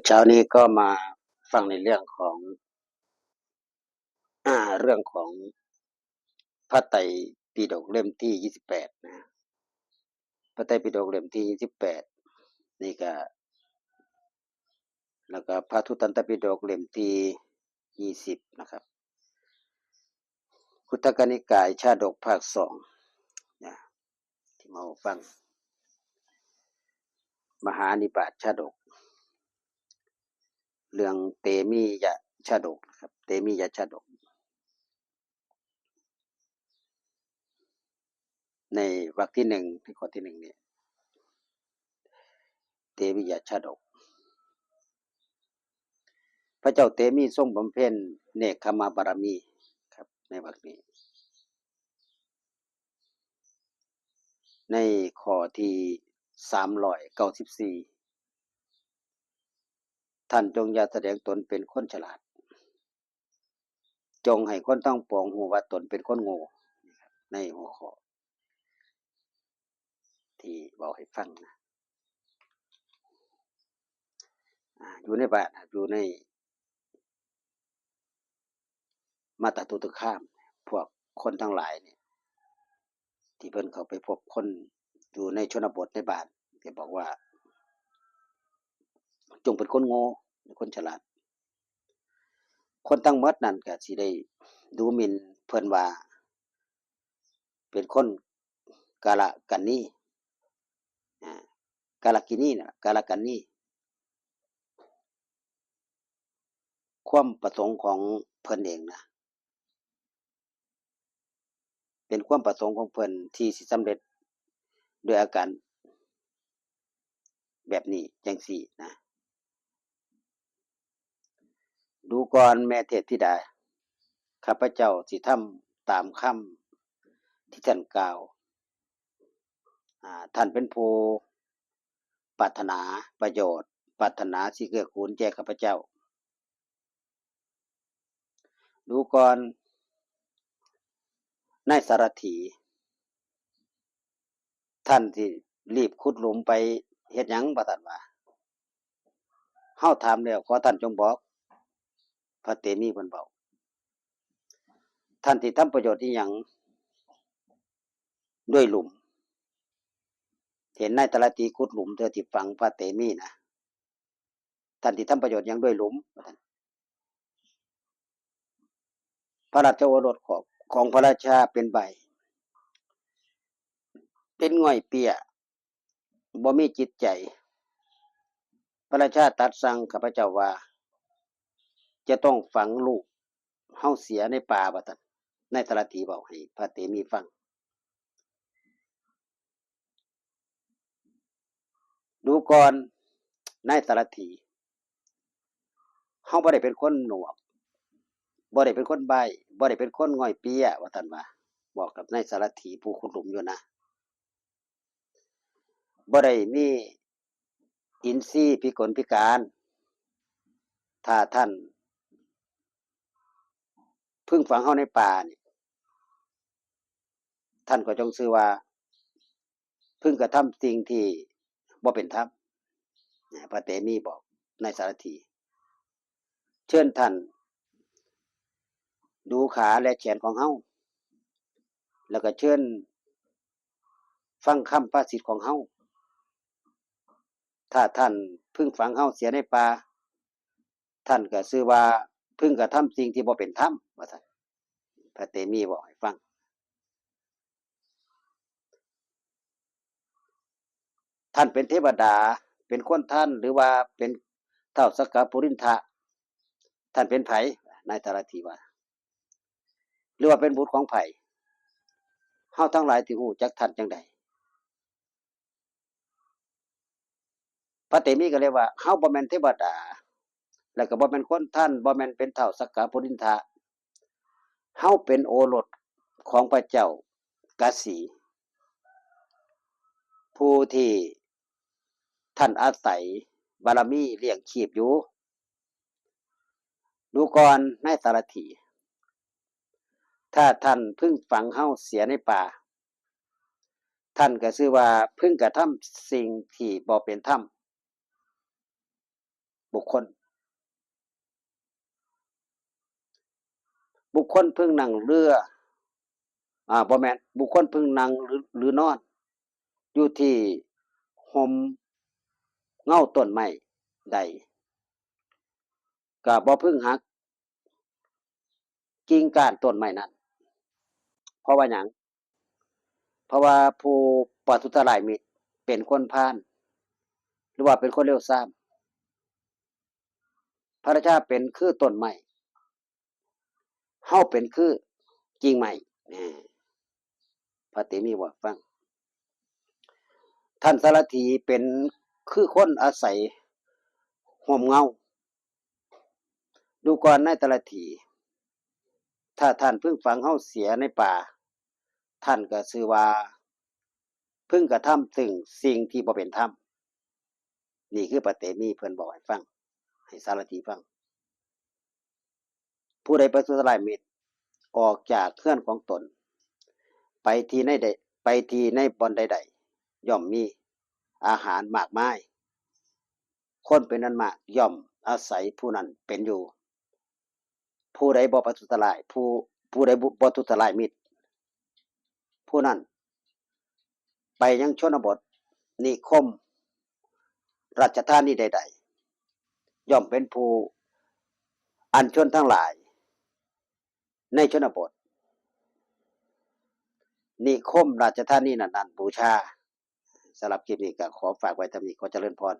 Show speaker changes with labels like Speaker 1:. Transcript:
Speaker 1: เช้านี้ก็มาฟังในเรื่องของเรื่องของพระไตรปิฎกเล่มที่28นะพระไตรปิฎกเล่มที่28นี่ก็แล้วก็พระทุตันตปิฎกเล่มที่20นะครับคุตกนิกายชาดกภาค2นะที่มาฟังมหานิบาตชาดกเรื่องเตมียะชาดกครับเตมียะชาดกในวรรคที่1ที่ข้อที่1เนี่ยเตมียะชาดกพระเจ้าเตมีทรงบำเพ็ญเนกขมาบารมีครับในวรรคนี้ในข้อที่394ท่านจงอย่าแสดงตนเป็นคนฉลาดจงให้คนต้องปองหูว่าตนเป็นคนโง่ในหัวข้อที่บอกให้ฟังนะอยู่ในบาทอยู่ในมาตาตุตข้ามพวกคนทั้งหลายเนี่ยที่เพิ่นเขาไปพบคนอยู่ในชนบทในบ้านที่บอกว่าจงเป็นคนโง่เป็นคนฉลาดคนทั้งหมดนั่นก็สิได้ดูหมิ่นเพิ่นว่าเป็นคนกาลกันนีกาลกินีน่ะกาลกันนีความประสงค์ของเพิ่นเองนะเป็นความประสงค์ของเพิ่นที่สิสำเร็จด้วยอาการแบบนี้จังซี่นะดูก่อนแม่เทพธิดาข้าพเจ้าสิทำตามคำที่ท่านกล่าวท่านเป็นผู้ปรารถนาประโยชน์ปรารถนาสิเกื้อกูลแก่ข้าพเจ้าดูก่อนนายสารถีท่านที่รีบขุดหลุมไปเฮ็ดหยังบ่ทันว่าเฮาถามแล้วขอท่านจงบอกพระเตมีเพิ่นเว้าท่านที่ทำประโยชน์อีหยังด้วยหลุมเห็นนายสารถีขุดหลุมเพื่อที่ฝังพระเตมีนะท่านที่ทำประโยชน์หยังด้วยหลุมว่าซั่นพระราชโอรสของพระราชาเป็นใบเป็นง่อยเปี้ยบ่มีจิตใจพระราชาตรัสสั่งข้าพเจ้าว่าจะต้องฝังลูกเฮาเสียในป่าว่าซั่นนายสารถีเว้าให้พระเตมีฟังดูก่อนนายสารถีเฮาบ่ได้เป็นคนหนวกบ่ได้เป็นคนใบ้บ่ได้เป็นคนง่อยเปี้ยว่าซั่นว่าบอกกับนายสารถีผู้ขุดหลุมอยู่นะบ่ได้มีอินทรีย์พิกลพิการถ้าท่านพึ่งฝังเฮาในป่านี่ท่านก็จงชื่อว่าพึ่งกระทำสิ่งที่บ่เป็นธรรมพระเตมีบอกนายสารถีเชิญท่านดูขาและแขนของเฮาแล้วก็เชิญฟังคำพระสิทธิ์ของเฮาถ้าท่านพึ่งฝังเฮาเสียในป่าท่านก็ชื่อว่าพึ่งกระทำสิ่งที่บ่เป็นธรรมว่าซั่นพระเตมีบอกให้ฟังท่านเป็นเทวดาเป็นคนท่านหรือว่าเป็นเท้าสักกะปุรินทะท่านเป็นไผนายสารถีว่าหรือว่าเป็นบุตรของไผเฮาทั้งหลายที่ฮู้จักท่านจังได๋พระเตมีก็เลยว่าเฮาบ่แม่นเทวดาแล้วก็บ่แม่นคนท่านบ่แม่นเป็นเท้าสักกะปุรินทะเฮาเป็นโอรสของพระเจ้ากาสีผู้ที่ท่านอาศัยบารมีเลี้ยงชีพอยู่ดูก่อนนายสารถีถ้าท่านพึ่งฝังเฮาเสียในป่าท่านก็ชื่อว่าพึ่งกระทำสิ่งที่บ่เป็นธรรม บุคคลเพิ่งนั่งเรือบ่แม่นบุคคลเพิ่งนั่งหรือนอนอยู่ที่ห่มเงาต้นไม้ใดก็บ่พึงหักกิ่งก้านต้นไม้นั้นเพราะว่าหยังเพราะว่าผู้ประทุษร้ายมิตรเป็นคนพาลหรือว่าเป็นคนเลวทรามพระราชาเป็นคือต้นไม้เฮาเป็นคือกิ่งไม้พระเตมีว่าฟังท่านสารถีเป็นคือคนอาศัยห่มเงาดูก่อนนายสารถีถ้าท่านเพิ่งฝังเฮาเสียในป่าท่านก็ชื่อว่าเพิ่งกระทำถึงสิ่งที่บ่เป็นธรรมนี่คือพระเตมีเพิ่นบอกให้ฟังให้สารถีฟังผู้ใดประทุษร้ายมิตรออกจากเคลื่อนของตนไปที่ในใดไปที่ในบ่อนใดๆย่อมมีอาหารมากมายคนเป็นนั้นมากย่อมอาศัยผู้นั้นเป็นอยู่ผู้ใดบ่ประทุษร้ายผู้ใดบ่ประทุษร้ายมิตรผู้นั้นไปยังชนบทนิคมราชธานีใดๆย่อมเป็นผู้อัญชนทั้งหลายในชนบทนิคมราชธานีนั้นบูชาสำหรับคลิปนี้ก็ขอฝากไว้เท่านี้ขอเจริญพร